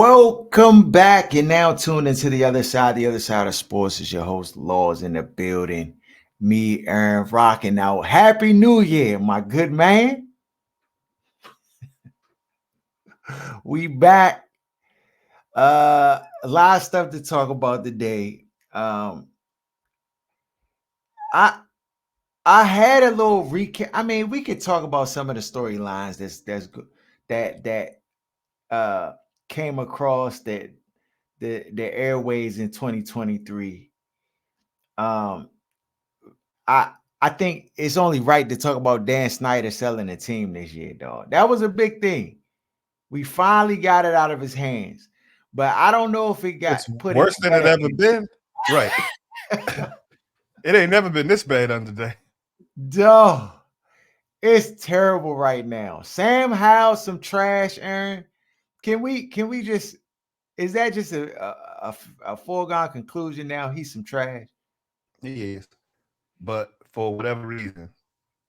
Welcome back. You're now tuned into the other side. The other side of sports is your host, Laws in the building. Me, Aaron, rocking out. Happy New Year, my good man. We back. A lot of stuff to talk about today. I I had a little recap. I mean, we could talk about some of the storylines that's good that uh came across the airways in 2023. Um, I I think it's only right to talk about Dan Snyder selling the team this year, dog. That was a big thing. We finally got it out of his hands, but I don't know if it got It's put in worse than it better ever hands. been. Right. It ain't never been this bad on today. Dog, it's terrible right now. Sam Howell, some trash, Aaron. Can we just is that just a foregone conclusion now? He's some trash. He is. But for whatever reason,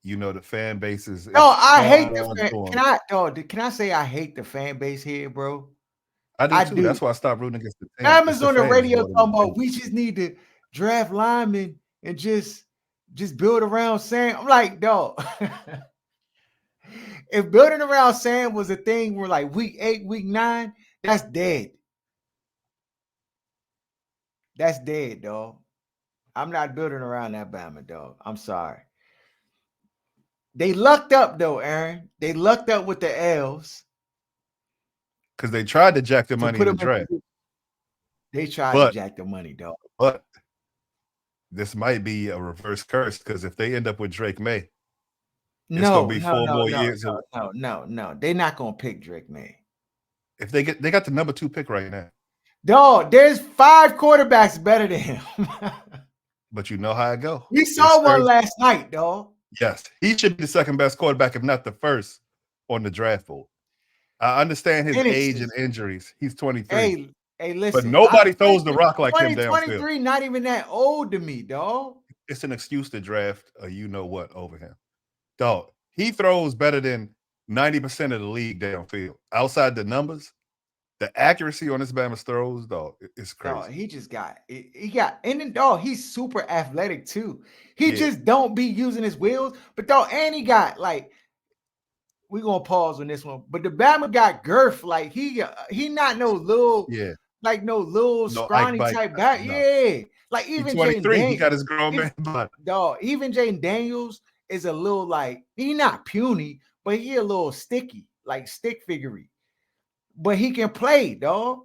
the fan base No, is I hate caught the on fan. to Can him. I dog, can I say I hate the fan base here, bro? I do I too. do. That's why I stopped rooting against the team. It's Bama's the on the fans radio more than the talking team. about we just need to draft linemen and just build around Sam. I'm like, dog. If building around Sam was a thing where like week 8, week 9, that's dead. That's dead, dog. I'm not building around that Bama, dog. I'm sorry. They lucked up though, Aaron. They lucked up with the L's Because they tried to jack the to money put in the them draft. in. They tried to But jack the money, dog. but this might be a reverse curse because if they end up with Drake May, it's gonna No, be no, 4 no, more no, years of no, no, no, no. They're not gonna pick Drake, man. if they got the number 2 pick right now. Dog, there's 5 quarterbacks better than him. But you know how I go. We It's saw one Thursday. last night, dog. Yes, he should be the second best quarterback, if not the first, on the draft board. I understand his age and Innocence. injuries. He's 23, Hey, hey, but listen. I nobody throws the 20, rock like him downfield. 2023, not even that old to me, dog. It's an excuse to draft a you know what over him. Dog, he throws better than 90% of the league downfield. Outside the numbers, the accuracy on this Bama's throws, dog, it's Dog, crazy. he just got he got and then dog, he's super athletic too. He Yeah, just don't be using his wheels, but dog, and he got like we gonna pause on this one, but the Bama got girth, like he not no little yeah. like no little No Ike scrawny bite. type back. No. Yeah, like He's even Jaden 23. He Dan, got his grown if man body. dog, even Jaden Daniels is a little like he not puny, but he a little sticky, like stick figurey. But he can play, dog.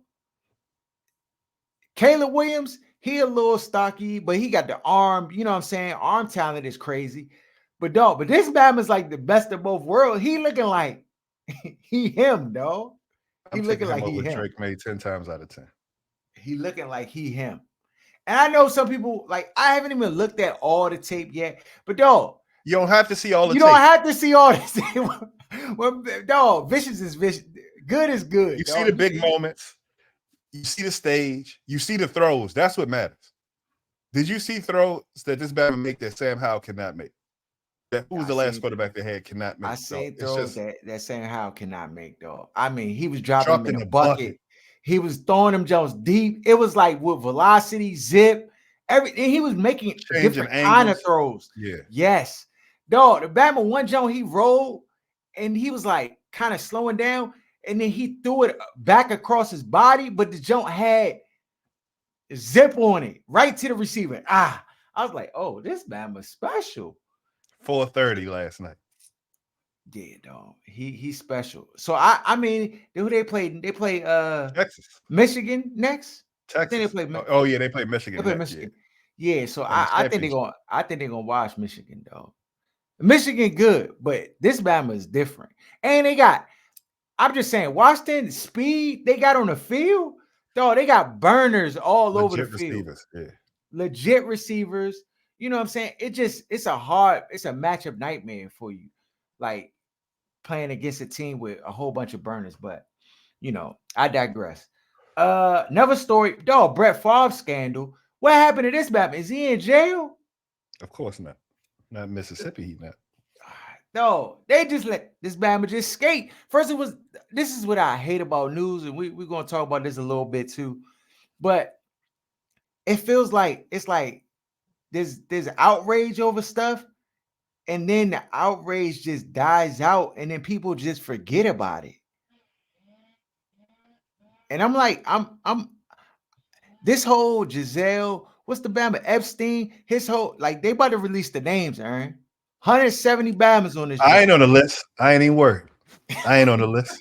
Caleb Williams, he a little stocky, but he got the arm. You know what I'm saying? Arm talent is crazy. But dog, but this Bama's like the best of both worlds. He looking like he him, dog. He I'm looking taking him like he over him. Drake May 10 times out of 10. He looking like he him. And I know some people like I haven't even looked at all the tape yet, but dog, You don't have to see all the you don't tape. have to see all this. Well, dog, vicious is vicious. Good is good, You see dog. the big moments. You see the stage. You see the throws. That's what matters. Did you see throws that this Bama make that Sam Howell cannot make? That who was I the last seen quarterback they had cannot I make? So seen it's throws just that Sam Howell cannot make, dog. I mean, he was dropping them dropped in in a the bucket. bucket, He was throwing them Jones deep. It was like with velocity, zip, everything. He was making changing different kind of angles. throws. Yeah. Yes, dog. The Bama one Jones he rolled, and he was like kind of slowing down, and then he threw it back across his body, but the Jones had zip on it, right to the receiver. I was like, oh, this Bama's special. 4:30 last night. Yeah, dog. He's special. So I mean, who they played? They play Texas. Michigan next. I think they Texas. play Oh yeah, they play they Michigan play next. Yeah. Michigan. Yeah, so In the I think they're championship. going I think they're gonna watch Michigan, dog. Michigan good, but this Bama is different. And they got, I'm just saying, Washington speed they got on the field, dog. They got burners all over the Legit field. receivers. Yeah. Legit receivers. You know what I'm saying? It's a matchup nightmare for you. Like playing against a team with a whole bunch of burners, but I digress. Another story, dog, Brett Favre scandal. What happened to this Batman? Is he in jail? Of course not. Not Mississippi. He not. No, they just let this Bama just skate. First, it was this is what I hate about news, and we're gonna talk about this a little bit too. But it feels like it's like there's outrage over stuff, and then the outrage just dies out, and then people just forget about it. And I'm like, I'm this whole Giselle, what's the Bama Epstein? His whole like they about to release the names, Aaron. 170 Bamas on this I ain't jump. on the list. I ain't even worried. I ain't on the list.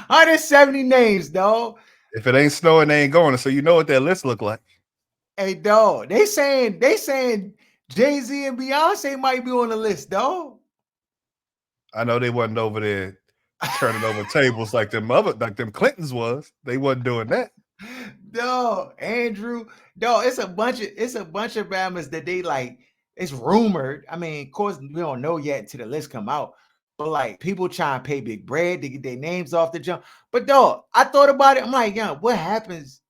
170 names, dog. If it ain't snowing, they ain't going. So you know what that list look like. Hey, dog. They saying Jay-Z and Beyonce might be on the list, dog. I know they wasn't over there turning over tables like them Clintons was. They wasn't doing that. No, Andrew. No, it's a bunch of Bamas that they like. It's rumored. I mean, of course, we don't know yet until the list come out. But like people trying to pay big bread to get their names off the jump. But dog, I thought about it. I'm like, yeah, what happens?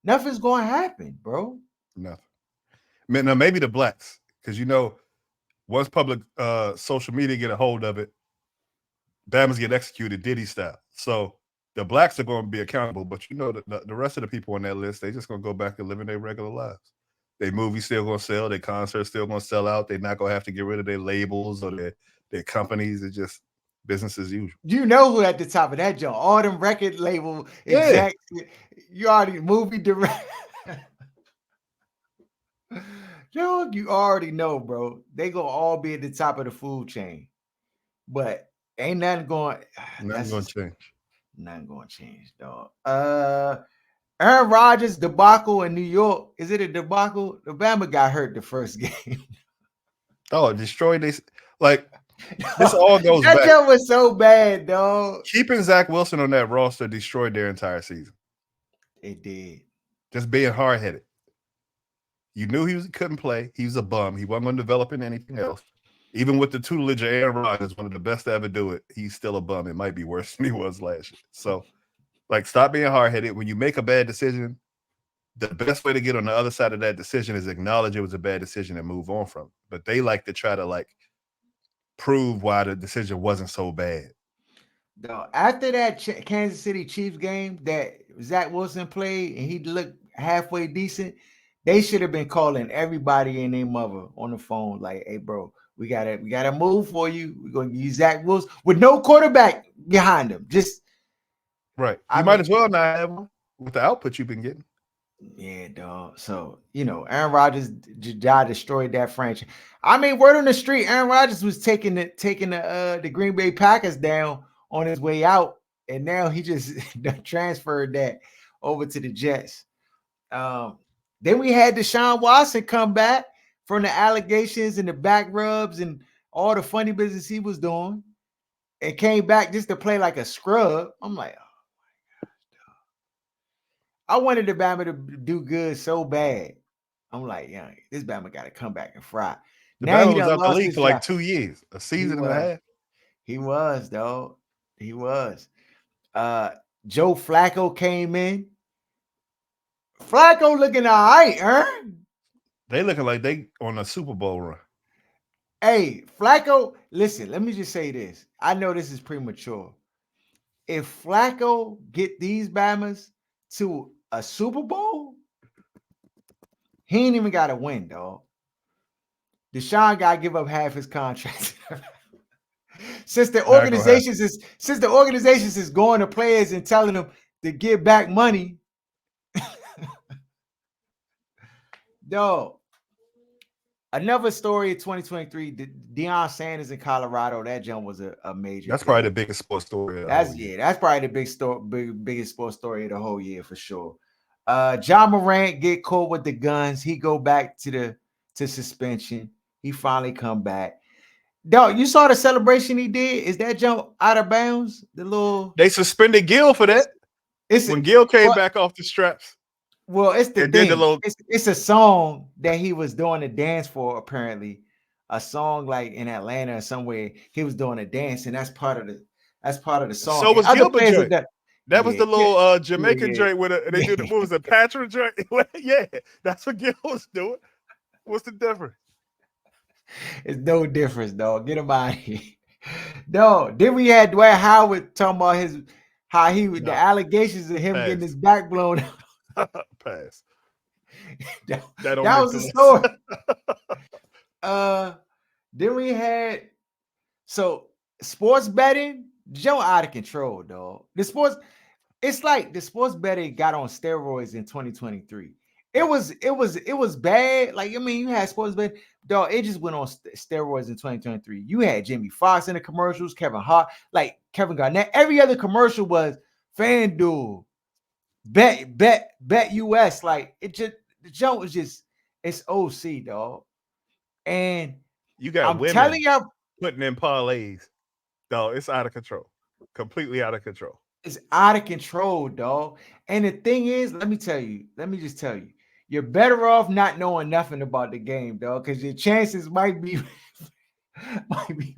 Nothing's gonna happen, bro. Nothing. Now maybe the blacks, because you know, once public social media get a hold of it, Bama's get executed Diddy style. So the blacks are going to be accountable, but you know the rest of the people on that list, they just going to go back and living their regular lives. Their movies still going to sell, their concerts still going to sell out. They're not going to have to get rid of their labels or their companies. It's just business as usual. You know who at the top of that joint? All them record label Yeah, execs. You already movie direct. Yo, you already know, bro. They gonna all be at the top of the food chain. But ain't nothing going. nothing That's going just to change. nothing going to change, dog. Aaron Rodgers debacle in New York. Is it a debacle? Alabama got hurt the first game. Oh, it destroyed this. Like, this all goes That back. jump was so bad, dog. Keeping Zach Wilson on that roster destroyed their entire season. It did. Just being hard headed. You knew couldn't play. He was a bum. He wasn't going to develop in anything else. Even with the tutelage of Aaron Rodgers, one of the best to ever do it, he's still a bum. It might be worse than he was last year. So, like, stop being hard headed. When you make a bad decision, the best way to get on the other side of that decision is acknowledge it was a bad decision and move on from it. But they like to try to prove why the decision wasn't so bad. Dog, after that Kansas City Chiefs game that Zach Wilson played and he looked halfway decent, they should have been calling everybody and their mother on the phone like, "Hey, bro, we gotta move for you. We're gonna use Zach Wilson with no quarterback behind him. Just, Right. I You might mean, as well not have one with the output you've been getting. yeah, dog. So Aaron Rodgers destroyed that franchise. I mean, word on the street, Aaron Rodgers was taking the Green Bay Packers down on his way out, and now he just transferred that over to the Jets. Um, then we had Deshaun Watson come back from the allegations and the back rubs and all the funny business he was doing, and came back just to play like a scrub. I'm like, I wanted the Bama to do good so bad. I'm like, yeah, this Bama got to come back and fry. The Now he Bama was done out the lost league his for like job. 2 years, a He season and a was, half. he was, dog. He was. Uh, Joe Flacco came in. Flacco looking all right, They looking like they on a Super Bowl run. Hey, Flacco, listen, let me just say this. I know this is premature. If Flacco get these Bamas to a Super Bowl, he ain't even got to win, dog. Deshaun got to give up half his contract. since the Not gonna happen. organizations is going to players and telling them to give back money, dog. Another story of 2023, Deion Sanders in Colorado. That jump was a major That's hit. probably the biggest sports story of the whole year. That's probably the biggest sports story of the whole year for sure. John Morant get caught with the guns. He go back to suspension. He finally come back. Dog, you saw the celebration he did? Is that jump out of bounds? The little They suspended Gil for that it's when Gil came well, back off the straps it's the and did the thing. little. It's a song that he was doing a dance for, apparently. A song like in Atlanta or somewhere. He was doing a dance, and that's part of the song. So And was other Gilbert players have joint. done. That was Yeah, the little Jamaican yeah, joint with and they yeah. do the what was it, Patrick joint? Yeah, that's what Gil was doing. What's the difference? It's no difference, dog. Get him out of here. No, then we had Dwight Howard talking about how he the Nah, allegations of him getting pass. his back blown out. Pass. that, That don't that make was the the list. story. Uh, then we had so sports betting, Joe out of control, dog. It's like the sports betting got on steroids in 2023. It was bad. Like, I mean, you had sports betting, dog. It just went on steroids in 2023. You had Jimmy Fox in the commercials, Kevin Hart, like Kevin Garnett. Every other commercial was FanDuel, bet US. Like, it just the joke was just it's OC, dog. And You got I'm telling women y'all, putting in parlays. Dog, it's out of control. Completely out of control. it's out of control, dog. And the thing is, let me just tell you, you're better off not knowing nothing about the game, dog, because your chances might be, might be.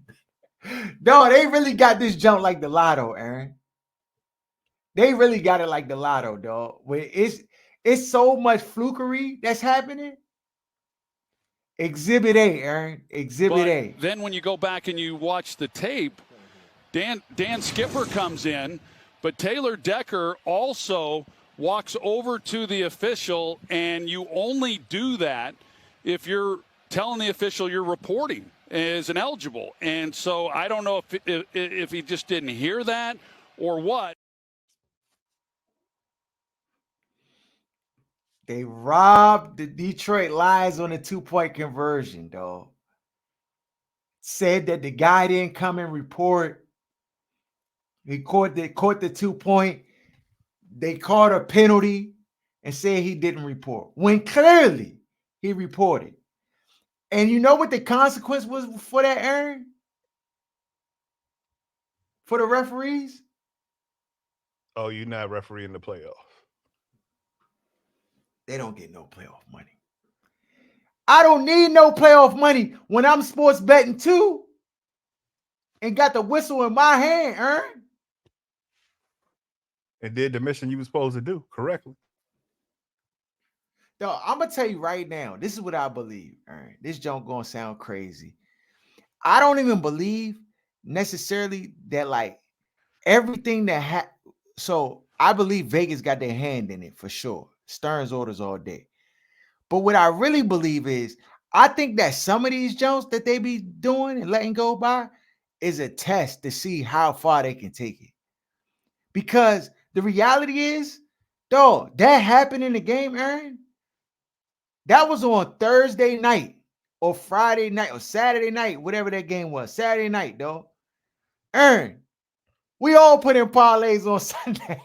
Dog, they really got this jump like the lotto, Aaron. They really got it like the lotto, dog. Where it's so much flukery that's happening. Exhibit A, Aaron. Exhibit But A. then when you go back and you watch the tape, Dan Skipper comes in, but Taylor Decker also walks over to the official, and you only do that if you're telling the official you're reporting as ineligible. And so I don't know if he just didn't hear that or what. They robbed the Detroit Lions on a 2-point conversion, dog. Said that the guy didn't come and report. He caught the 2-point. They called a penalty and said he didn't report when clearly he reported. And you know what the consequence was for that, Aaron? For the referees? Oh, you're not refereeing the playoffs. They don't get no playoff money. I don't need no playoff money when I'm sports betting too and got the whistle in my hand, Aaron. And did the mission you were supposed to do correctly. Dog, I'm gonna tell you right now, this is what I believe, Aaron. This junk gonna sound crazy. I don't even believe necessarily that like everything that so I believe Vegas got their hand in it for sure. Stern's orders all day. But what I really believe is I think that some of these jumps that they be doing and letting go by is a test to see how far they can take it. Because the reality is, dog, that happened in the game, Aaron. That was on Thursday night or Friday night or Saturday night, whatever that game was. Saturday night, dog. Aaron, we all put in parlays on Sunday.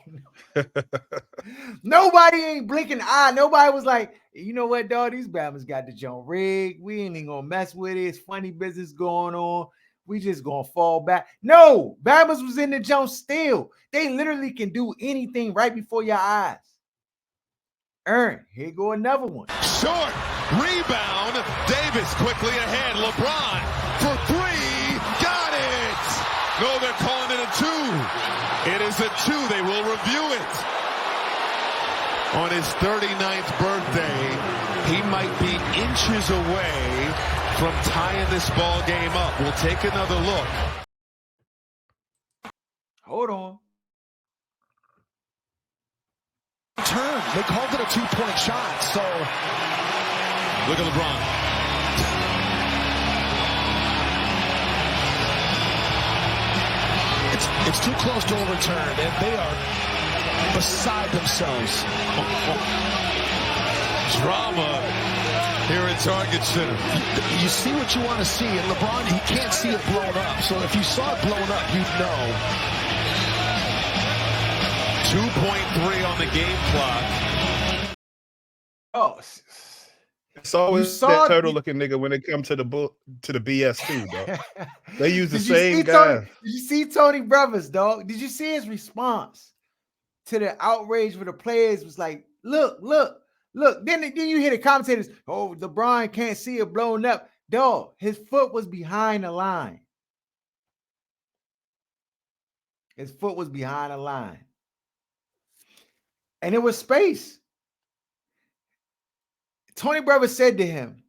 Nobody ain't blinking an eye. Nobody was like, you know what, dog? These Bama's got the jump rigged. We ain't even gonna mess with it. It's funny business going on. We just gonna fall back. No, Bama's was in the jump still. They literally can do anything right before your eyes. Aaron, here go another one. Short rebound. Davis quickly ahead. LeBron for three. Got it. No, they're calling it a two. It is a two. They will review it. On his 39th birthday, he might be inches away from tying this ball game up. We'll take another look. Hold on. Turn. They called it a two-point shot. So look at LeBron. It's too close to overturn, and they are beside themselves. Drama here at Target Center. You see what you want to see, and LeBron, he can't see it blown up. So if you saw it blown up, you'd know. 2.3 on the game clock. Oh, It's always that turtle-looking nigga when it comes to the BS too, dog. They use the same guy. Did you see Tony Brothers, dog? Did you see his response to the outrage for the players? Was like, look. Then you hear the commentators, oh, LeBron can't see it blown up. Dog, his foot was behind the line. His foot was behind the line. And it was space. Tony Brothers said to him,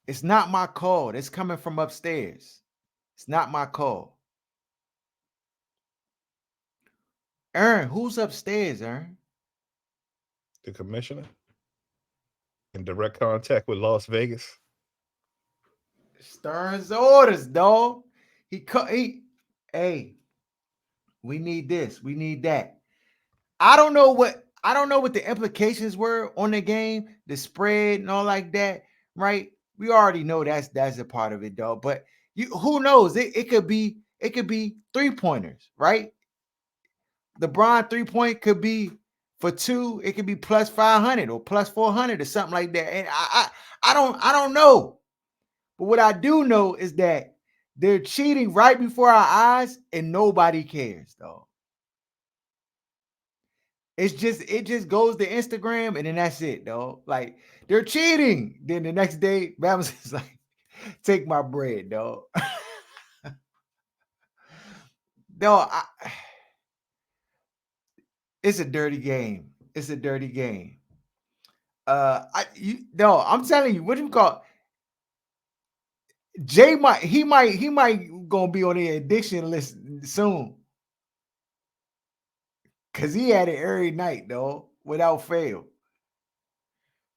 It's not my call. It's coming from upstairs. It's not my call. Aaron, who's upstairs, Aaron? The commissioner in direct contact with Las Vegas. Stern's orders, dog. Hey, we need this. We need that. I don't know what the implications were on the game, the spread and all like that, right? We already know that's a part of it, though. But who knows? It could be 3-pointers, right? LeBron 3-point could be for 2, it could be plus 500 or plus 400 or something like that. And I don't know. But what I do know is that they're cheating right before our eyes and nobody cares, though. It just goes to Instagram and then that's it, though. Like they're cheating. Then the next day, Bama's is like, take my bread, dog. No, it's a dirty game. It's a dirty game. I'm telling you, what do you call Jay might gonna be on the addiction list soon. Cause he had it every night, though, without fail.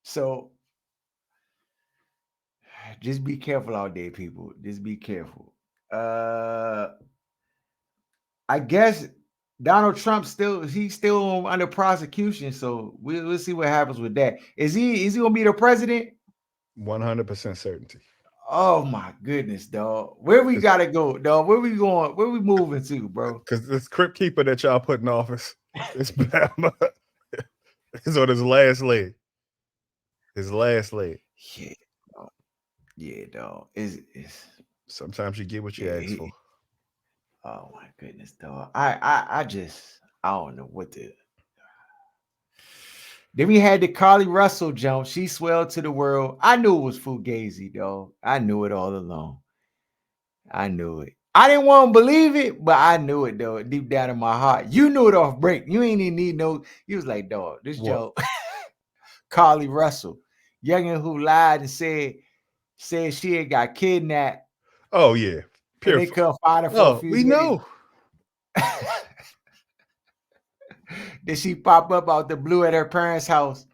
So just be careful out there, people. Just be careful. I guess Donald Trump he's still under prosecution, so we'll see what happens with that. Is he gonna be the president? 100% certainty. Oh my goodness, dog. Where we gotta go, dog? Where we going? Where we moving to, bro? Because this crypt keeper that y'all put in office, this Bama is on his last leg. His last leg. Yeah, dog. Yeah, dog. It's Sometimes you get what you ask for. Oh my goodness, dog. I don't know what to. Then we had the Carly Russell jump. She swelled to the world. I knew it was Fugazi, dog. I knew it all along. I knew it. I didn't want to believe it, but I knew it, though, deep down in my heart. You knew it off break. You ain't even need no. You was like, dog, this joke. Carly Russell, youngin' who lied and said she had got kidnapped. Oh yeah, and they couldn't find her for a few we days. know. Did she pop up out the blue at her parents' house?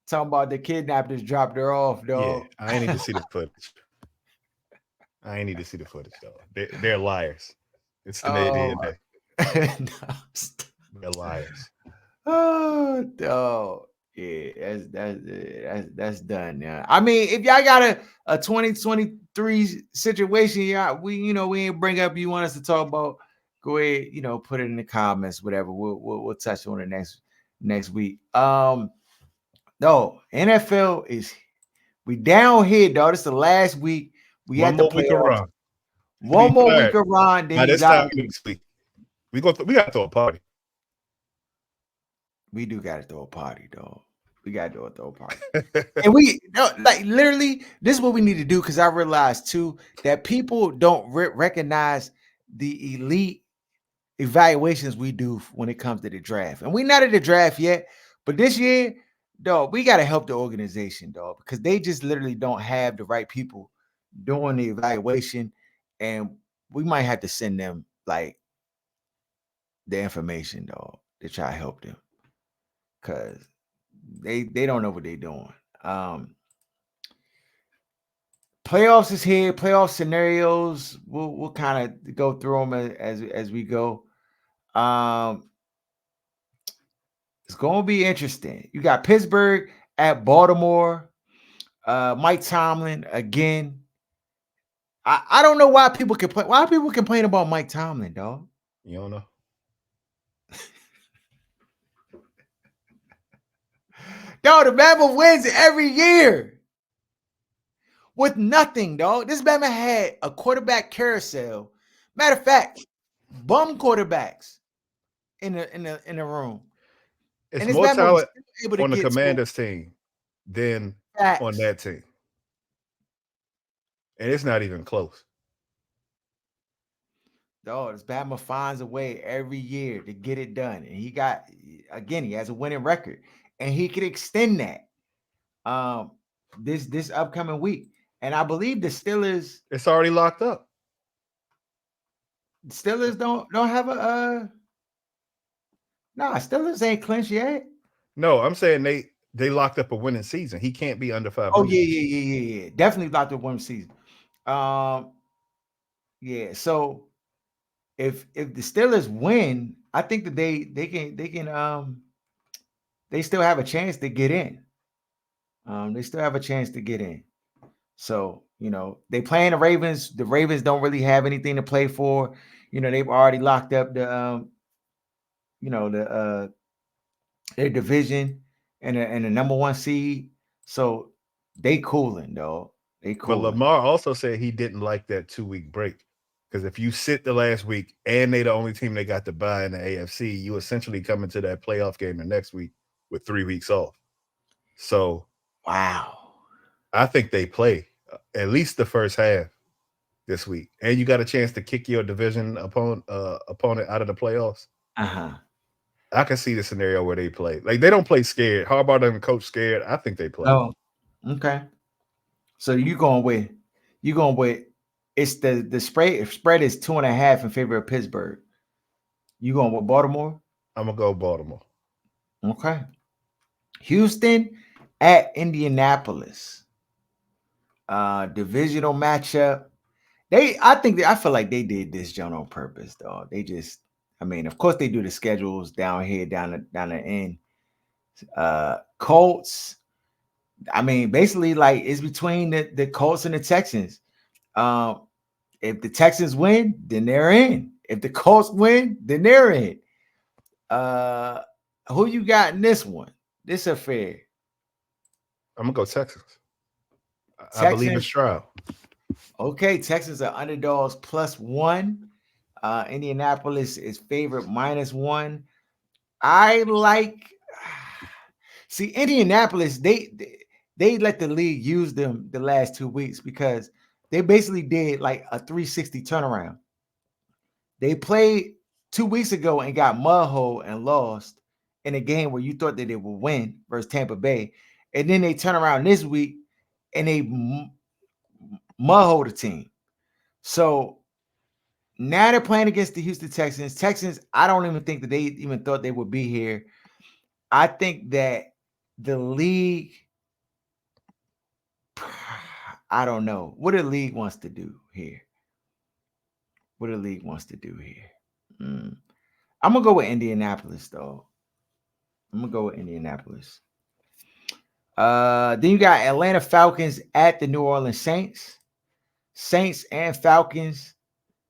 Talking about the kidnappers dropped her off, dog. Yeah, I ain't need to see the footage. I ain't need to see the footage, though. They're liars. It's the DNA. They're liars. Oh, dog. Yeah, that's done now. I mean, if y'all got a 2023 situation, we ain't bring up you want us to talk about, go ahead, put it in the comments, whatever. We'll touch on it next week. No, NFL we down here, dog. This is the last week. We had the playoffs. One more week of Ron. Then he's out. Next week. We got to throw a party. We do got to throw a party, dog. We got to throw a party. And literally, this is what we need to do, because I realized, too, that people don't recognize the elite evaluations we do when it comes to the draft. And we're not at the draft yet, but this year, dog, we got to help the organization, dog, because they just literally don't have the right people doing the evaluation, and we might have to send them, like, the information, dog, to try to help them. Because they don't know what they're doing. Playoffs is here. Playoff scenarios. We'll kind of go through them as we go. It's going to be interesting. You got Pittsburgh at Baltimore. Mike Tomlin again. I don't know why people complain. Why people complain about Mike Tomlin, dog? You don't know. Dog, the Bama wins every year with nothing, dog. This Bama had a quarterback carousel. Matter of fact, bum quarterbacks in the room. It's more talent on the Commanders team than on that team, and it's not even close. Dog, this Bama finds a way every year to get it done, and he has a winning record, and he could extend that this upcoming week. And I believe the Steelers It's already locked up. don't have a nah, Steelers ain't clinched yet. No, I'm saying they locked up a winning season. He can't be under Oh 500. yeah. Definitely locked up one season. Yeah. So if the Steelers win, I think that they can they still have a chance to get in. They still have a chance to get in. So, they playing the Ravens. The Ravens don't really have anything to play for. They've already locked up the their division and the number one seed. So they cooling, though. They But cooling. Lamar also said he didn't like that 2-week break. Because if you sit the last week and they the only team they got to buy in the AFC, you essentially come into that playoff game the next week with 3 weeks off. So Wow. I think they play at least the first half this week. And you got a chance to kick your division opponent out of the playoffs. Uh-huh. I can see the scenario where they play. Like, they don't play scared. Harbaugh doesn't coach scared. I think they play. Oh, okay. So you're going with it's the spread is 2.5 in favor of Pittsburgh. You going with Baltimore? I'm gonna go Baltimore. Okay. Houston at Indianapolis. Divisional matchup. I feel like they did this John on purpose, though. They just, of course they do the schedules down here, down the end. Colts. Basically, like, it's between the Colts and the Texans. If the Texans win, then they're in. If the Colts win, then they're in. Who you got in this one? This affair. I'm gonna go Texans. I believe in Stroud. Okay, Texans are underdogs +1. Indianapolis is favorite -1. I like. See, Indianapolis, they let the league use them the last 2 weeks because they basically did like a 360 turnaround. They played 2 weeks ago and got mudhole and lost in a game where you thought that they would win versus Tampa Bay. And then they turn around this week and they mudhole the team. So now they're playing against the Houston Texans. Texans, I don't even think that they even thought they would be here. I think that the league, I don't know what the league wants to do here. I'm going to go with Indianapolis, though. Then you got Atlanta Falcons at the New Orleans Saints. Saints and Falcons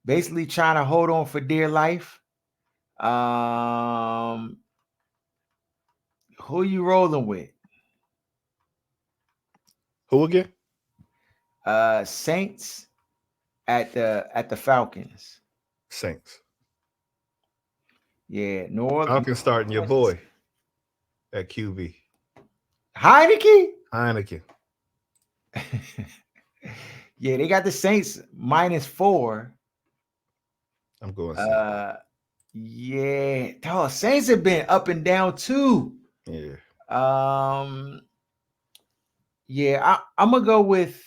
basically trying to hold on for dear life. Who you rolling with? Who again? Saints at the Falcons. Saints. Yeah, New Orleans. Falcons starting your boy at QB. Heineke. Yeah, they got the Saints -4. I'm going Saints. Yeah. Saints have been up and down too. Yeah. Yeah, I'm gonna go with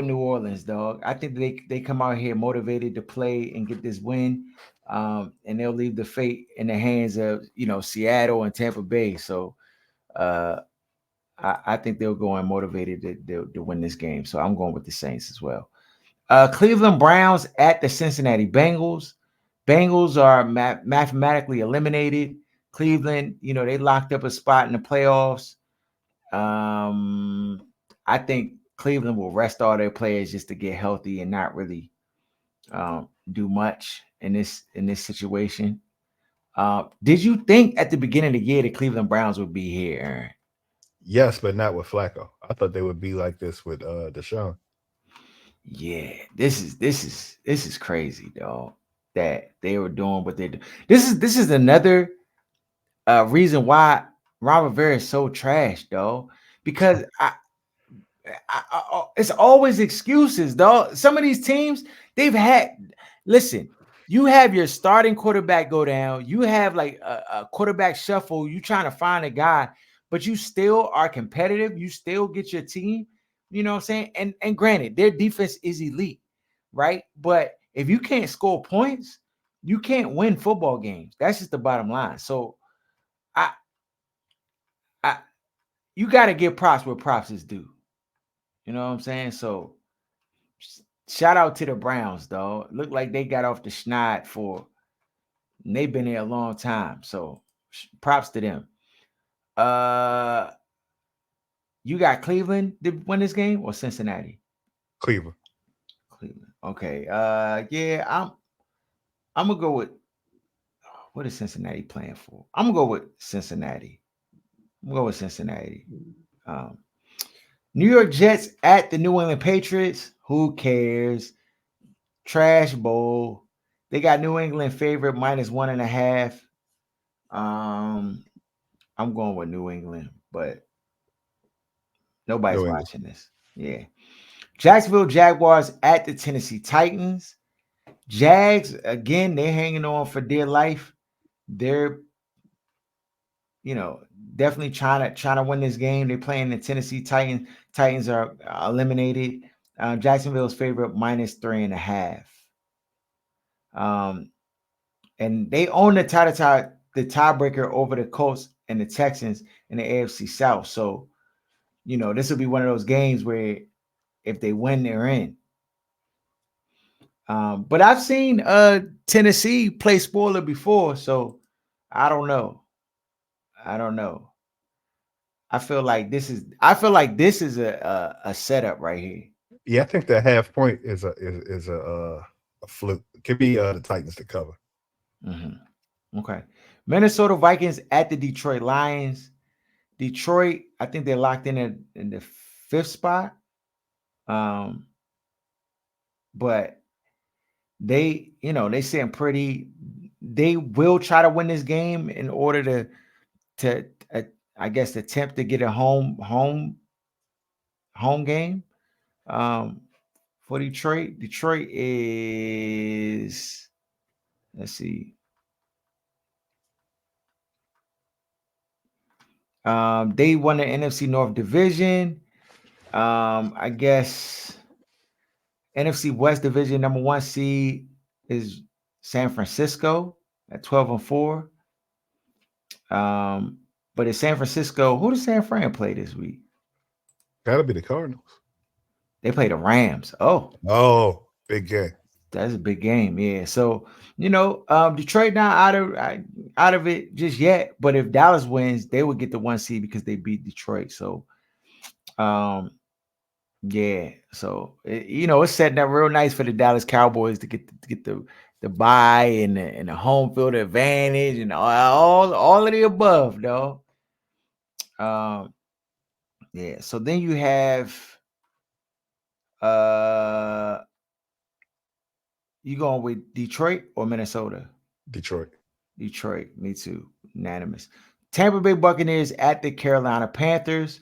New Orleans, dog. I think they come out here motivated to play and get this win. And they'll leave the fate in the hands of Seattle and Tampa Bay. So I think they'll go in motivated to win this game. So I'm going with the Saints as well. Cleveland Browns at the Cincinnati Bengals. Bengals are mathematically eliminated. Cleveland, they locked up a spot in the playoffs. I think Cleveland will rest all their players just to get healthy and not really do much in this situation. Did you think at the beginning of the year the Cleveland Browns would be here, Aaron? Yes, but not with Flacco. I thought they would be like this with Deshaun. Yeah, this is crazy, dog. That they were doing what they do. This is another reason why Ron Rivera is so trash, dog. Because it's always excuses, dog. Some of these teams they've had. Listen, you have your starting quarterback go down. You have like a quarterback shuffle. You trying to find a guy, but you still are competitive. You still get your team. You know what I'm saying? And granted, their defense is elite, right? But if you can't score points, you can't win football games. That's just the bottom line. So I you got to give props where props is due. You know what I'm saying? So shout out to the Browns, though. Look like they got off the schneid and they've been there a long time. So props to them. You got Cleveland to win this game or Cincinnati? Cleveland. Cleveland. Okay. Yeah, I'm gonna go with what is Cincinnati playing for? I'm gonna go with Cincinnati. I'm gonna go with Cincinnati. New York Jets at the New England Patriots. Who cares? Trash bowl. They got New England favorite -1.5. I'm going with New England, but nobody's New England. watching this. Yeah. Jacksonville Jaguars at the Tennessee Titans. Jags, again, they're hanging on for dear life. They're, definitely trying to win this game. They're playing the Tennessee Titans. Titans are eliminated. Jacksonville's favorite -3.5. And they own the tiebreaker over the Colts and the Texans in the AFC South. So, this will be one of those games where if they win, they're in. But I've seen Tennessee play spoiler before, so I don't know. I feel like this is a setup right here. Yeah, I think that half point is a fluke. It could be the Titans to cover. Mm-hmm. Okay. Minnesota Vikings at the Detroit Lions. Detroit, I think they're locked in the 5th spot. But they seem pretty. They will try to win this game in order to I guess attempt to get a home game. For Detroit. Detroit is, let's see. They won the NFC North Division. I guess NFC West Division number 1 seed is San Francisco at 12-4. But in San Francisco, who does San Fran play this week? Gotta be the Cardinals. They play the Rams. Oh, big game. That's a big game, yeah. So Detroit not out of it just yet. But if Dallas wins, they would get the 1 seed because they beat Detroit. So, yeah. So it's setting up real nice for the Dallas Cowboys to get the bye and the home field advantage and all of the above, though. Yeah. So then you have you going with Detroit or Minnesota? Detroit, me too. Unanimous. Tampa Bay Buccaneers at the Carolina Panthers.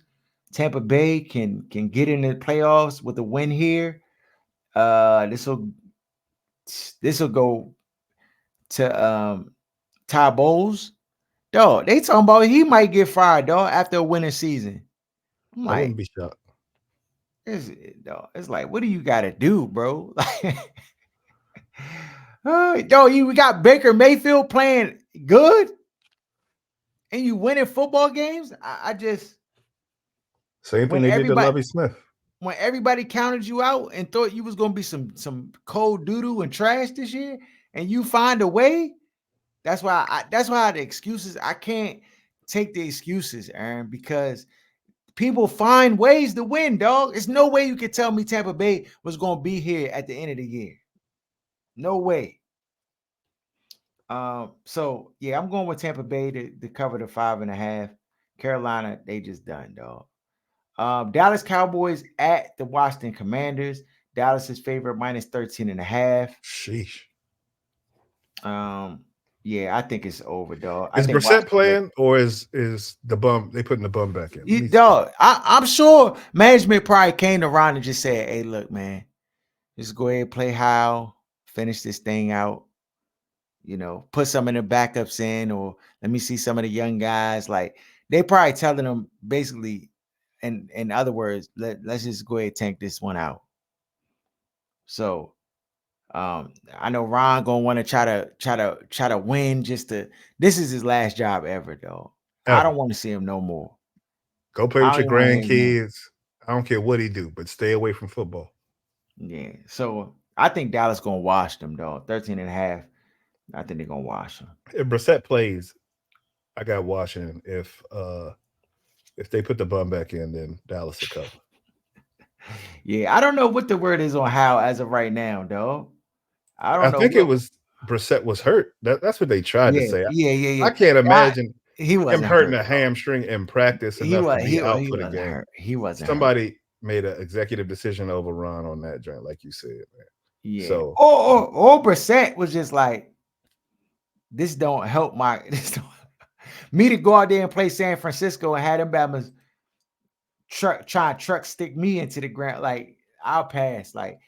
Tampa Bay can get into the playoffs with a win here. This will go to Ty Bowles. Dog, they talking about he might get fired, dog, after a winning season. I'm I like, wouldn't be shocked. It's like, what do you got to do, bro? We got Baker Mayfield playing good, and you winning football games. I just same thing they did to Lovie Smith. When everybody counted you out and thought you was gonna be some cold doodoo and trash this year, and you find a way. That's why the excuses. I can't take the excuses, Aaron, because people find ways to win, dog. There's no way you could tell me Tampa Bay was gonna be here at the end of the year. No way. So yeah, I'm going with Tampa Bay to cover the 5.5. Carolina, they just done, dog. Dallas Cowboys at the Washington Commanders. Dallas is favorite -13.5. Sheesh. Yeah, I think it's over, dog. Is Brissett playing or is the bum they putting the bum back in? Dog, I'm sure management probably came to Ron and just said, "Hey, look, man, just go ahead and play How, finish this thing out. Put some of the backups in, or let me see some of the young guys." Like they probably telling them basically, and in other words, let's just go ahead and tank this one out. So I know Ron gonna want to try to win just to this is his last job ever, though. I Ever. don't want to see him no more. Go play I with don't your even want to hear him more. grandkids. I don't care what he do, but stay away from football. Yeah. So I think Dallas gonna wash them, though. 13 and a half. I think they're gonna wash them. If Brissett plays, I got Washington. If they put the bum back in, then Dallas will cover. Yeah, I don't know what the word is on how as of right now, though. I don't I know think it what. was Brissett was hurt. That's what they tried to Yeah, say. yeah. I can't imagine He him wasn't hurting hurt, a though. hamstring in practice He enough to was be out he for the wasn't game. hurt. He wasn't hurt. Somebody made an executive decision over Ron on that joint, like you said, man. Yeah. So Or Brissett was just like, this don't help my this don't, me to go out there and play San Francisco and have them Bama's truck stick me into the ground. Like, I'll pass. Like,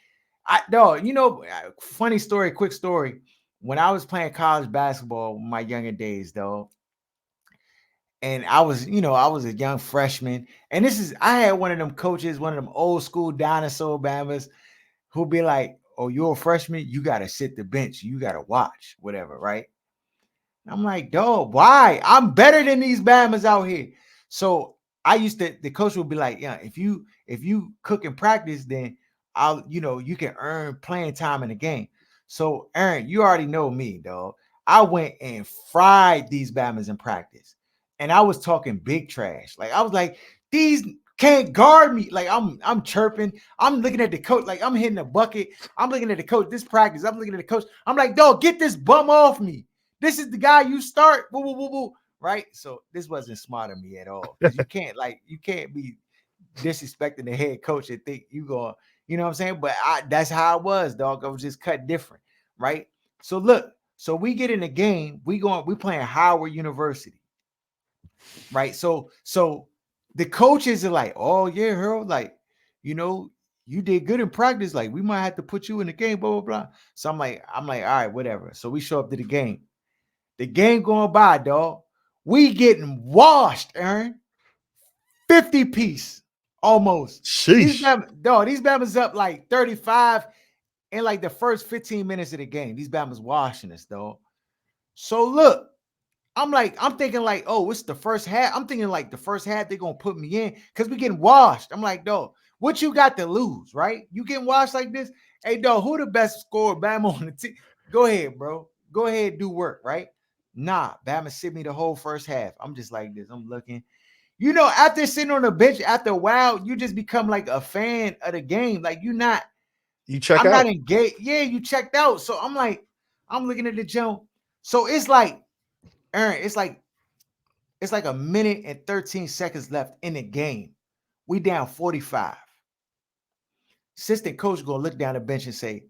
funny story, quick story. When I was playing college basketball in my younger days, though, and I was a young freshman, and I had one of them coaches, one of them old school dinosaur Bamas, who'll be like, "Oh, you're a freshman, you gotta sit the bench, you gotta watch, whatever, right?" I'm like, dog, why? I'm better than these Bamas out here. So the coach would be like, yeah, if you cook and practice, then you can earn playing time in the game. So Aaron, you already know me, dog. I went and fried these Bamas in practice. And I was talking big trash. Like, I was like, these can't guard me. Like, I'm chirping. I'm looking at the coach, like I'm hitting a bucket. I'm looking at the coach, this practice. I'm looking at the coach. I'm like, dog, get this bum off me. This is the guy you start, woo, woo, woo, woo, right? So this wasn't smart of me at all, because you can't be disrespecting the head coach and think you going, you know what I'm saying? But that's how it was, dog. I was just cut different, right? So look, so we get in the game, we playing Howard University, right? So the coaches are like, oh yeah, Harold, like, you did good in practice, like we might have to put you in the game, blah blah blah. So I'm like, all right, whatever. So we show up to the game. The game going by, dog. We getting washed, Aaron. 50 piece almost. These sheesh. Bama's up like 35 in like the first 15 minutes of the game. These Bama's washing us, dog. So look, I'm thinking like, oh, it's the first half. I'm thinking like the first half they're gonna put me in because we getting washed. I'm like, dog, what you got to lose, right? You getting washed like this? Hey, dog, who the best scorer Bama on the team? Go ahead, bro. Go ahead, do work, right? Nah, Bama sit me the whole first half. I'm just like this. I'm looking. After sitting on the bench, after a while, you just become like a fan of the game. Like You I'm check not out. engaged. Yeah, you checked out. So I'm like, I'm looking at the jump. So it's like, Aaron, it's like a minute and 13 seconds left in the game. We down 45. Assistant coach gonna look down the bench and say,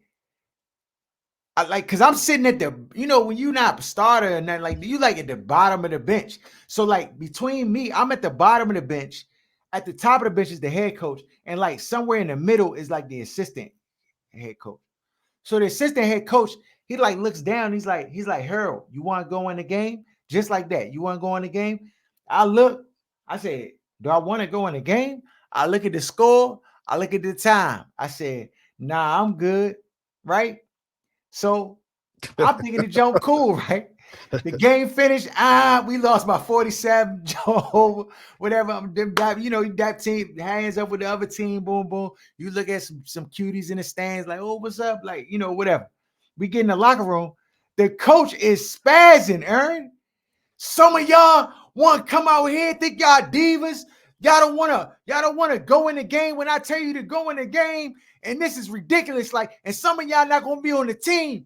because I'm sitting at the, when you're not a starter and then like you like at the bottom of the bench. So like between me, I'm at the bottom of the bench. At the top of the bench is the head coach, and like somewhere in the middle is like the assistant head coach. So the assistant head coach, he like looks down. He's like, Harold, you want to go in the game? Just like that. You want to go in the game? I look, I said, do I want to go in the game? I look at the score. I look at the time. I said, nah, I'm good. Right? So I'm thinking the joke cool, right? The game finished. We lost by 47. Joe, whatever. That team hands up with the other team. Boom, boom. You look at some cuties in the stands, like, oh, what's up? Like, whatever. We get in the locker room. The coach is spazzing, Aaron. Some of y'all want to come out here, think y'all divas. Y'all don't want to go in the game when I tell you to go in the game. And this is ridiculous. Like, and some of y'all not gonna be on the team.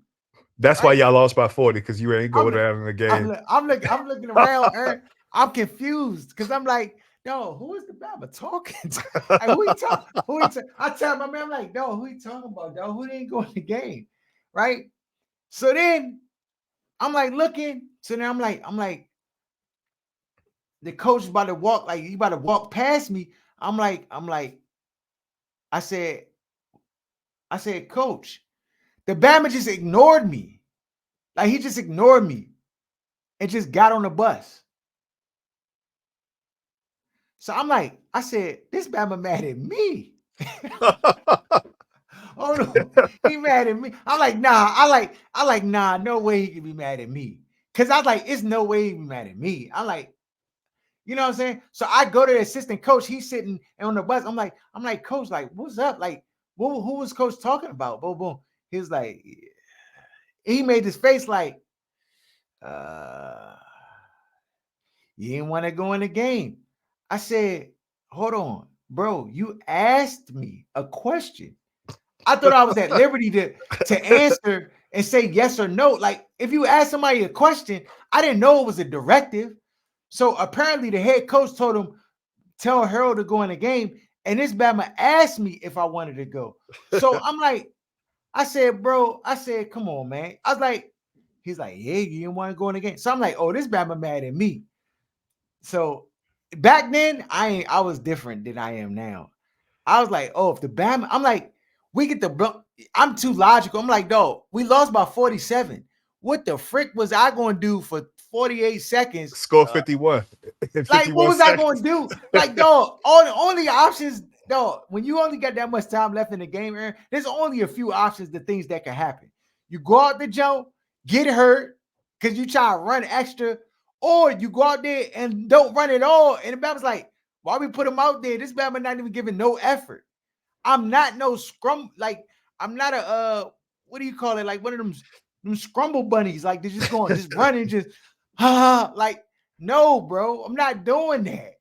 That's why Right? y'all lost by 40 because you ain't going down in the game. I'm looking around, Aaron. I'm confused because I'm like, no, who is the Bama talking to? Like, who he talking? I tell my man, I'm like, no, who he talking about, dog? Who didn't go in the game? Right? So then I'm like looking. So then I'm like, the coach is about to walk, like he about to walk past me. I'm like, I said, coach, the Bama just ignored me. Like he just ignored me and just got on the bus. So I'm like, I said, this Bama mad at me. Oh no, he mad at me. I'm like, nah. I like, nah. No way he can be mad at me. Cause I was like, it's no way he can be mad at me. I'm like, you know what I'm saying? So I go to the assistant coach. He's sitting on the bus. I'm like, coach, like, what's up? Like, who was coach talking about? Boom, boom. He was like, he made this face like, you didn't want to go in the game. I said, hold on, bro. You asked me a question. I thought I was at liberty to answer and say yes or no. Like, if you ask somebody a question, I didn't know it was a directive. So apparently the head coach told him, tell Harold to go in the game. And this Bama asked me if I wanted to go. So I'm like, I said, bro, come on, man. I was like, he's like, yeah, you didn't want to go in the game. So I'm like, oh, this Bama mad at me. So back then, I was different than I am now. I was like, oh, if the Bama, I'm like, we get the, I'm too logical. I'm like, dog, we lost by 47. What the frick was I going to do for 48 seconds? Score 51 in Like, 51 what was I seconds. going to do? Like, dog, all the only options, dog, when you only got that much time left in the game, Aaron, there's only a few options, the things that can happen. You go out the jump, get hurt, because you try to run extra, or you go out there and don't run at all. And the Bama's like, why we put him out there? This Bama not even giving no effort. I'm not no scrum, like, I'm not a what do you call it? Like one of them scrumble bunnies, like they're just going, just running, just like, no, bro, I'm not doing that.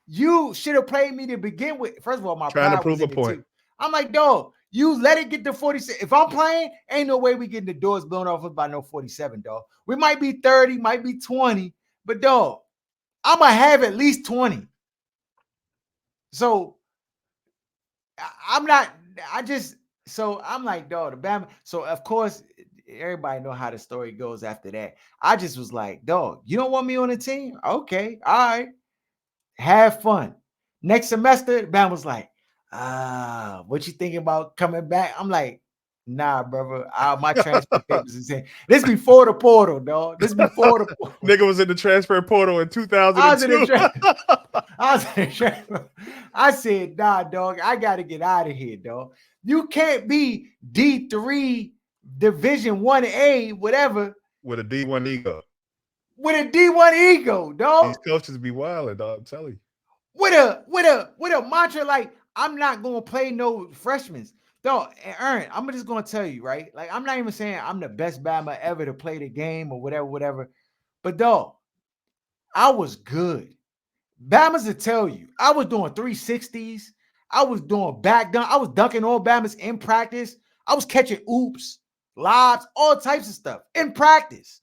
You should have played me to begin with. First of all, my Trying to pride prove was a in it point. too. I'm like, dog, you let it get to 46. If I'm playing, ain't no way we getting the doors blown off by no 47, dog. We might be 30, might be 20, but dog, I'm gonna have at least 20. So I'm not, so I'm like, dog, the Bama. So of course, everybody know how the story goes after that. I just was like, dog, you don't want me on the team? Okay, all right. Have fun. Next semester, Bam was like, what you thinking about coming back? I'm like, nah, brother. My transfer papers is in. This before the portal, dog. This before the portal. Nigga was in the transfer portal in 2002. I was in the transfer. I said, nah, dog, I got to get out of here, dog. You can't be D3, Division 1A, whatever. With a D1 ego. With a D1 ego, dog. These coaches be wilding, dog. I'm telling you. With a mantra like, I'm not gonna play no freshmen. Dog, and Aaron, I'm just gonna tell you, right? Like, I'm not even saying I'm the best Bama ever to play the game or whatever. But dog, I was good. Bama's to tell you, I was doing 360s. I was doing back dunk. I was dunking all Bama's in practice. I was catching oops, lobs, all types of stuff in practice.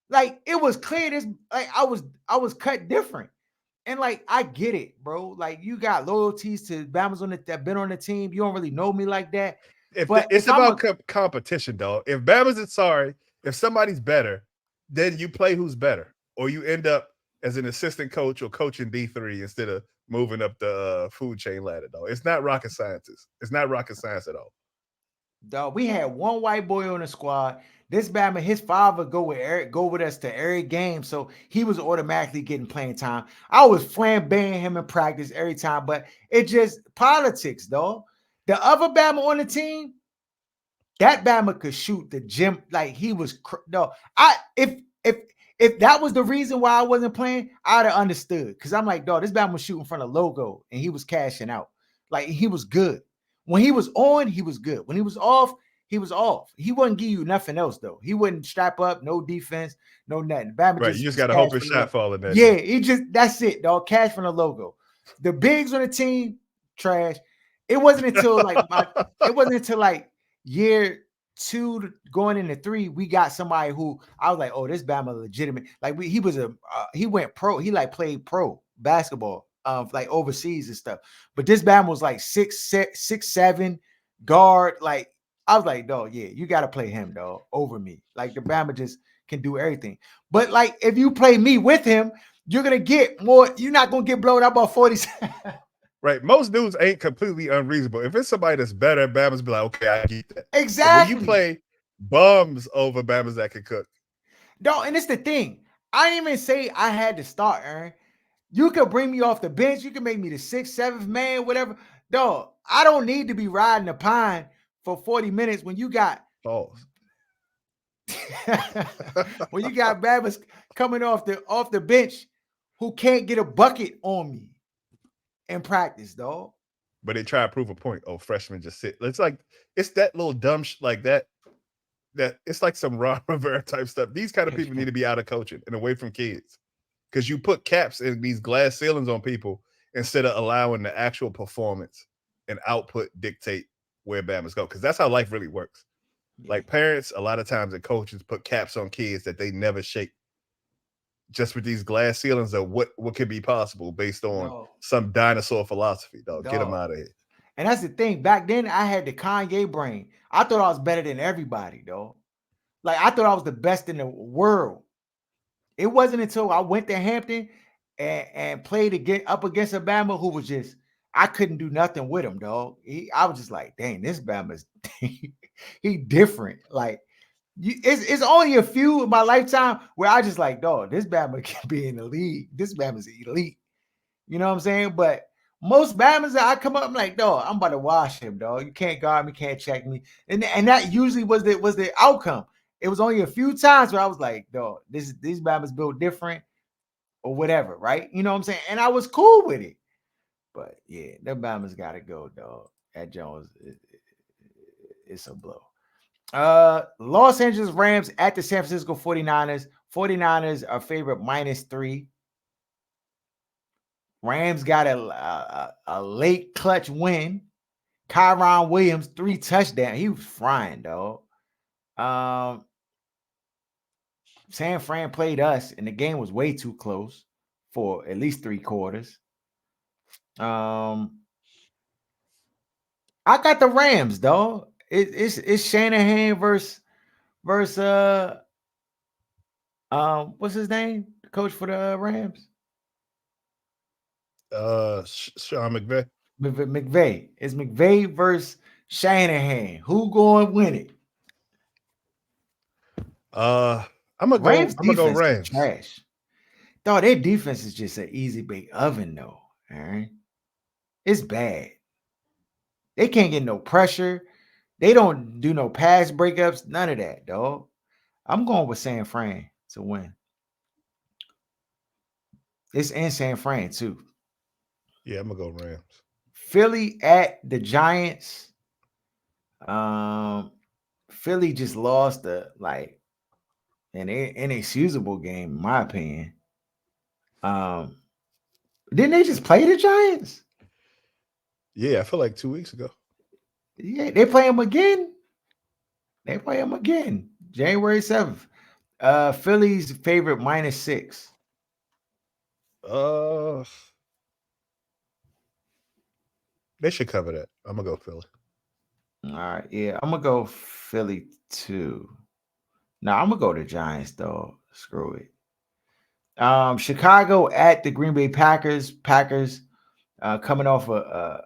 Like, it was clear this, like, I was cut different. And like, I get it, bro. Like, you got loyalties to Bama's that been on the team. You don't really know me like that. It's about competition, dog. If Bama's is sorry, if somebody's better, then you play who's better, or you end up as an assistant coach or coaching D3 instead of moving up the food chain ladder, dog. It's not rocket science. It's not rocket science at all. Dog, we had one white boy on the squad. This Bama, his father go with us to every game, so he was automatically getting playing time. I was flambeing him in practice every time, but it just politics, dog. The other Bama on the team, that Bama could shoot the gym like he was. No, if that was the reason why I wasn't playing, I'd have understood. Because I'm like, dog, this Bama was shooting from the logo and he was cashing out. Like, he was good. When he was on, he was good. When he was off, he was off. He wouldn't give you nothing else, though. He wouldn't strap up, no defense, no nothing. Bama right, you just got to hope his shot fall in there. Yeah, that's it, dog. Cash from the logo. The bigs on the team, trash. It wasn't until like year 2 going into 3, we got somebody who I was like, oh, this Bama legitimate. Like, he went pro. He like played pro basketball. Like overseas and stuff. But this Bama was like 6'7" guard. Like, I was like, dog, yeah, you got to play him, dog, over me. Like, the Bama just can do everything. But like, if you play me with him, you're gonna get more. You're not gonna get blown out by 47. Right. Most dudes ain't completely unreasonable. If it's somebody that's better, Bama's be like, okay, I get that. Exactly. But when you play bums over Bama's that can cook. No, and it's the thing. I didn't even say I had to start, Aaron. You could bring me off the bench. You can make me the 6th, 7th man, whatever. Dog, I don't need to be riding a pine for 40 minutes when you got Pause. when you got Bama's coming off the bench who can't get a bucket on me in practice, dog. But they try to prove a point. Oh, freshmen just sit. It's like it's that little dumb like that. That it's like some Ron Rivera type stuff. These kind of people need to be out of coaching and away from kids, because you put caps and these glass ceilings on people instead of allowing the actual performance and output dictate where Bama's go. Because that's how life really works. Yeah. Like parents, a lot of times, and coaches put caps on kids that they never shake, just with these glass ceilings of what could be possible based on some dinosaur philosophy. Dog, get them out of here. And that's the thing. Back then, I had the Kanye brain. I thought I was better than everybody, though. Like, I thought I was the best in the world. It wasn't until I went to Hampton and played up against a Bama who was just, I couldn't do nothing with him, dog. I was just like, dang, this Bama's he different. Like, it's only a few in my lifetime where I just like, dog, this Bama can be in the league. This Bama's elite. You know what I'm saying? But most Bama's that I come up, I'm like, dog, I'm about to wash him, dog. You can't guard me, can't check me. And that usually was the outcome. It was only a few times where I was like, dog, these Bama's built different or whatever, right? You know what I'm saying? And I was cool with it. But yeah, the Bama's got to go, dog. At Jones, it's a blow. Los Angeles Rams at the San Francisco 49ers. 49ers are favorite -3. Rams got a late clutch win. Kyron Williams, 3 touchdowns. He was frying, dog. San Fran played us, and the game was way too close for at least 3 quarters. I got the Rams, dog. It's Shanahan versus what's his name? The coach for the Rams? Sean McVay. McVay. It's McVay versus Shanahan. Who going to win it? I'm gonna go Rams. Trash. Dog, their defense is just an easy bake oven, though. All right. It's bad. They can't get no pressure. They don't do no pass breakups. None of that, dog. I'm going with San Fran to win. It's in San Fran, too. Yeah, I'm gonna go Rams. Philly at the Giants. Philly just lost an inexcusable game, in my opinion. Didn't they just play the Giants? Yeah, I feel like 2 weeks ago. Yeah, they play them again. January 7th. Philly's favorite -6. They should cover that. I'm gonna go Philly. All right, yeah, I'm gonna go Philly too. No, I'm gonna go to Giants though. Screw it. Chicago at the Green Bay Packers. Packers coming off a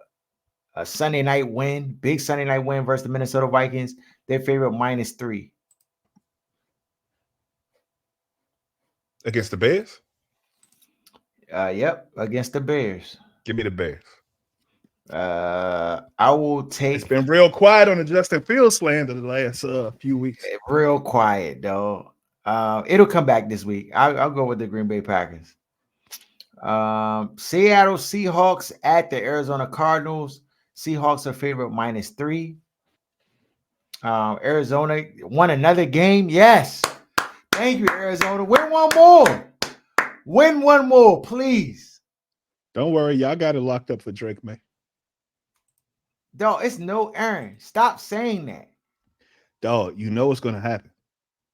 Sunday night win, big Sunday night win versus the Minnesota Vikings. Their favorite -3. Against the Bears? Yep, against the Bears. Give me the Bears. I will take. It's been real quiet on the Justin Fields slander the last few weeks. Real quiet, though. It'll come back this week. I'll go with the Green Bay Packers. Seattle Seahawks at the Arizona Cardinals. Seahawks are favorite -3. Arizona won another game. Yes. Thank you, Arizona. Win one more. Win one more, please. Don't worry. Y'all got it locked up for Drake May. Dog, it's no Aaron. Stop saying that. Dog, you know what's going to happen.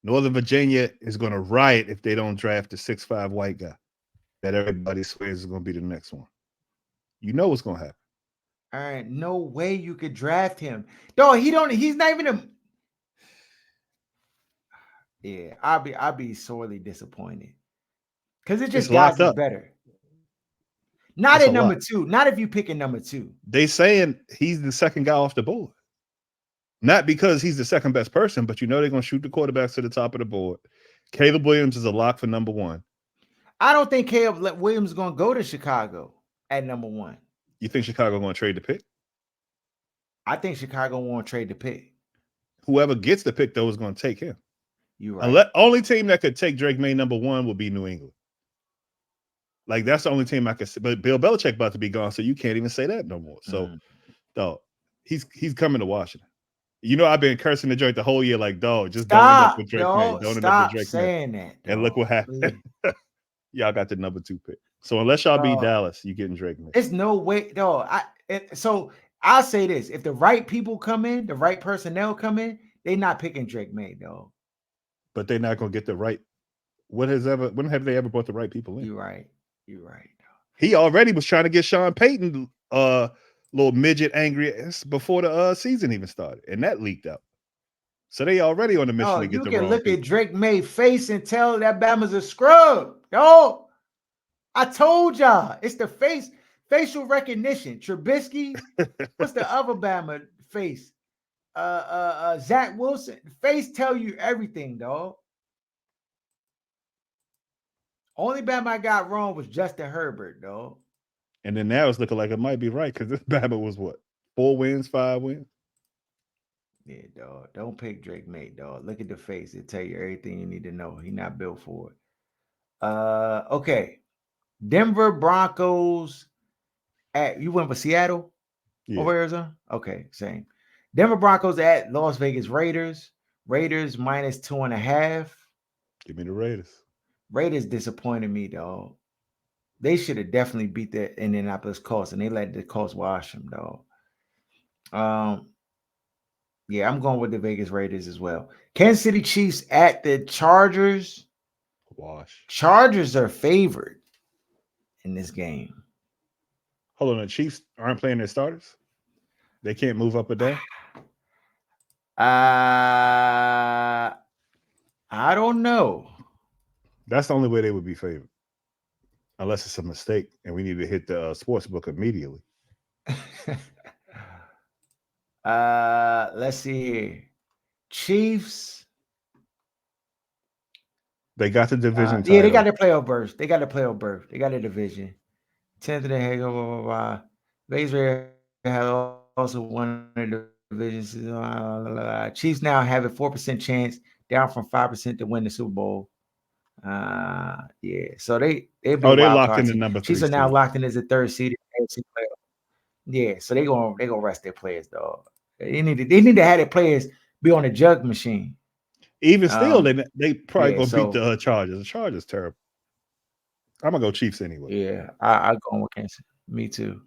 Northern Virginia is going to riot if they don't draft a 6'5" white guy that everybody swears is going to be the next one. You know what's going to happen. All right, no way you could draft him. Dog, he's not even a. Yeah, I'll be sorely disappointed. Because it just guys is better. Not at number 2. Not if you pick a number 2. They saying he's the second guy off the board. Not because he's the second best person, but you know they're going to shoot the quarterbacks to the top of the board. Caleb Williams is a lock for number 1. I don't think Caleb Williams is going to go to Chicago at number 1. You think Chicago going to trade the pick? I think Chicago won't trade the pick. Whoever gets the pick, though, is going to take him. You're right. Only team that could take Drake May number 1 would be New England. Like, that's the only team I could say. But Bill Belichick about to be gone, so you can't even say that no more. So, dog, he's coming to Washington. You know, I've been cursing the joint the whole year, like, dog, just don't end up with Drake May. Don't end up with Drake saying May. That, dog. And look what happened. Y'all got the number 2 pick. So unless y'all beat Dallas, you getting Drake May. There's no way, dog. So I'll say this: if the right people come in, the right personnel come in, they're not picking Drake May, dog. But they're not gonna get the right. When have they ever brought the right people in? You're right. Dog. He already was trying to get Sean Payton little midget angry before the season even started, and that leaked out. So they already on the mission to get the wrong. You can look at Drake May's face and tell that Bama's a scrub, yo. I told y'all it's the facial recognition. Trubisky, what's the other Bama face? Zach Wilson. Face tell you everything, dog. Only Bama I got wrong was Justin Herbert, dog. And then now it's looking like it might be right because this Bama was what? 4 wins, 5 wins? Yeah, dog. Don't pick Drake May, dog. Look at the face. It'll tell you everything you need to know. He's not built for it. Okay. Denver Broncos you went for Seattle over Arizona? Okay, same. Denver Broncos at Las Vegas Raiders. Raiders minus 2.5. Give me the Raiders. Raiders disappointed me, dog. They should have definitely beat the Indianapolis Colts, and they let the Colts wash them, dog. Yeah, I'm going with the Vegas Raiders as well. Kansas City Chiefs at the Chargers. Wash. Chargers are favored in this game. Hold on, the Chiefs aren't playing their starters? They can't move up or down? I don't know. That's the only way they would be favored. Unless it's a mistake and we need to hit the sports book immediately. Let's see here. Chiefs. They got the division title. Yeah, they got their playoff berth. They got a division. 10th of the head, blah, blah, blah. Vegas Raiders have also won the divisions. Chiefs now have a 4% chance, down from 5% to win the Super Bowl. Yeah. So they've been they're locked in the number 3. Chiefs are now locked in as the 3rd seed in the AFC playoff. Yeah, so they gonna rest their players, dog. They need to have their players be on the jug machine. Even still, they probably gonna beat the Chargers. The Chargers terrible. I'm gonna go Chiefs anyway. Yeah, I go with Kansas. Me too.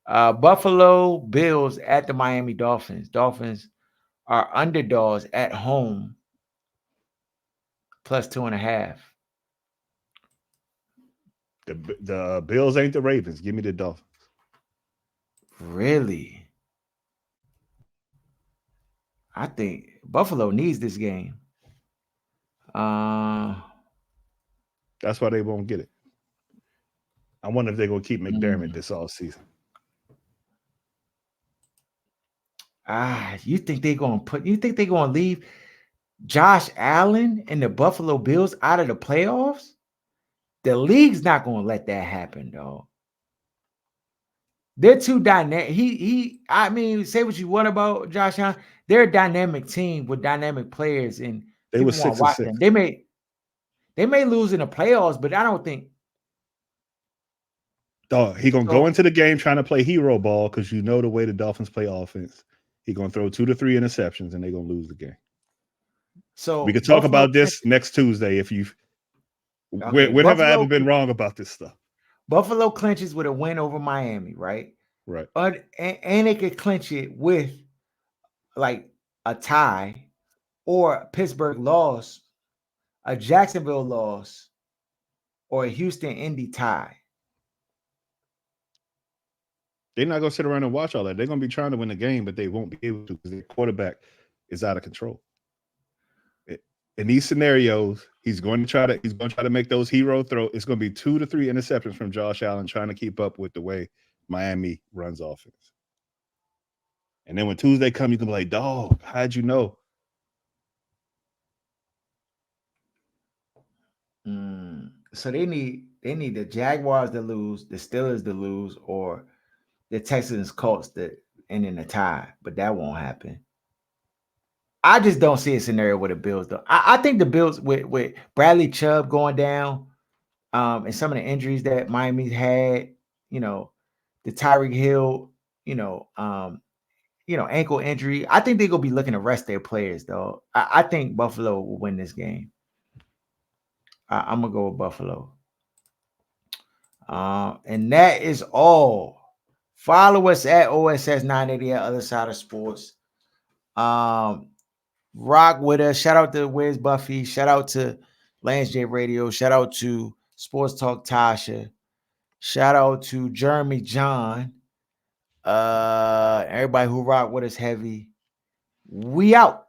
Buffalo Bills at the Miami Dolphins. Dolphins are underdogs at home, plus 2.5. The Bills ain't the Ravens. Give me the Dolphins. Really? I think Buffalo needs this game. That's why they won't get it. I wonder if they're gonna keep McDermott this all season. You think they're gonna leave Josh Allen and the Buffalo Bills out of the playoffs? The league's not gonna let that happen, dog. They're too dynamic. I mean, say what you want about Josh Allen. They're a dynamic team with dynamic players, and they were 6-6. They may lose in the playoffs, but I don't think. Dog, he gonna go into the game trying to play hero ball because you know the way the Dolphins play offense. He gonna throw 2 to 3 interceptions and they're gonna lose the game. So we could talk about this next Tuesday if you. When have I ever been wrong about this stuff? Buffalo clinches with a win over Miami, right? Right. And they could clinch it with like a tie or a Pittsburgh loss, a Jacksonville loss, or a Houston-Indy tie. They're not going to sit around and watch all that. They're going to be trying to win the game, but they won't be able to because their quarterback is out of control. In these scenarios, he's going to try to make those hero throws. It's going to be 2 to 3 interceptions from Josh Allen trying to keep up with the way Miami runs offense. And then when Tuesday comes, you can be like, dog, how'd you know? So they need They need the Jaguars to lose, the Steelers to lose, or the Texans Colts to end in a tie. But that won't happen. I just don't see a scenario where the Bills though. I think the Bills with Bradley Chubb going down, and some of the injuries that Miami had, the Tyreek Hill, ankle injury. I think they're gonna be looking to rest their players though. I think Buffalo will win this game. I'm gonna go with Buffalo. And that is all. Follow us at OSS 980 at Other Side of Sports. Rock with us. Shout out to Wiz Buffy. Shout out to Lance J Radio. Shout out to Sports Talk Tasha. Shout out to Jeremy John. Everybody who rock with us heavy. We out.